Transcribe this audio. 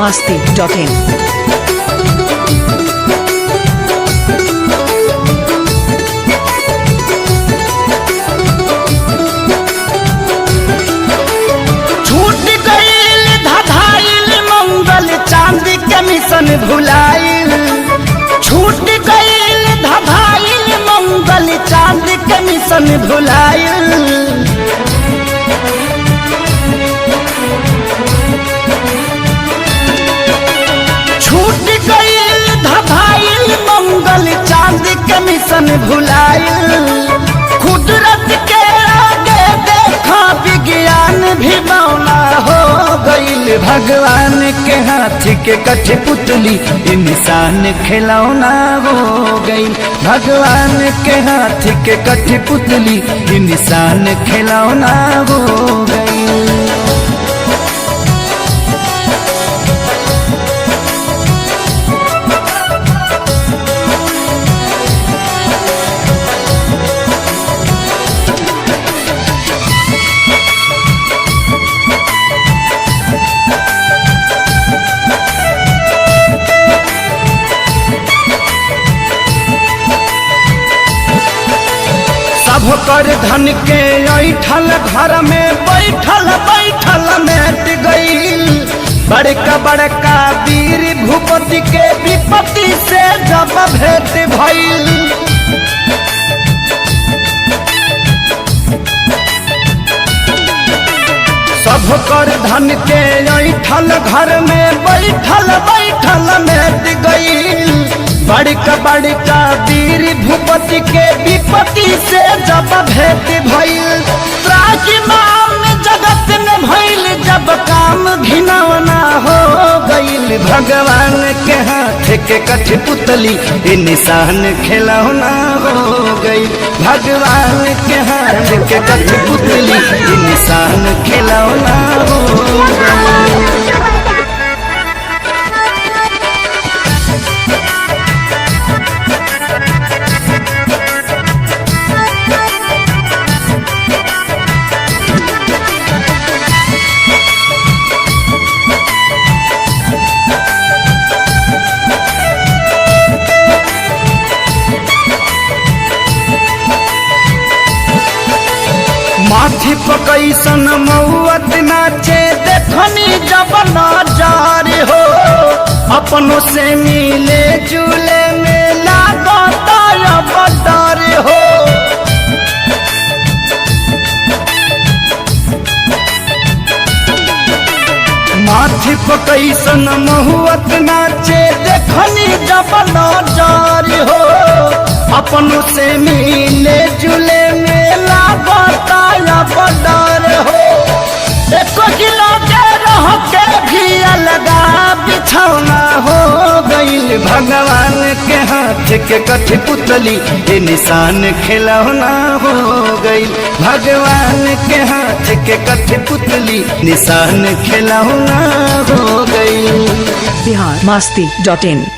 biharmasti.in। छूट गईल धधाइल मंगल चांद के मिशन भुलाइल। छूट गईल धधाइल मंगल चांद के मिशन भुलाइल। छूट गईल धधाइल मंगल चांद के मिशन भुलाइल। कुदरत के आगे देखा विज्ञान भी मौला हो गईल। भगवान के हाथ के कठपुतली इंसान खिलौना हो गईल। भगवान के हाथ के कठपुतली इंसान खिलौना हो गईल। सब कर धन के ऐठल घर में बैठल बैठल मेट गईल। बड़का बड़का वीर भूपति के विपत्ति से जब भेंट भइल। सब कर धन के ऐठल घर में बैठल बैठल मेट गईल। बड़का बड़का वीर भूपति के विपत्ति से जब भेंट भइल। त्राजिमाम जगत में भइल जब काम घिनौना हो गईल। भगवान के हाथ के कठपुतली निशान खिलौना हो गईल। भगवान के हाथ के कठपुतली निशान खिलौना हो गईल। माथी पकैसन मौत नाचे देखनी जब नजार हो। अपनों से मिले जुले में लागता अब डर हो। माथी पकैसन महुअत नाचे देखनी जब नजार हो। अपनों से मिले जुले में लागता अब डर हो। एक किलो के रह के भी अलगा बिछौना हो गईल। भगवान के हाथ के कठपुतली निशान खिलौना हो गईल। भगवान के हाथ के कठपुतली निशान खिलौना हो गईल। biharmasti.in।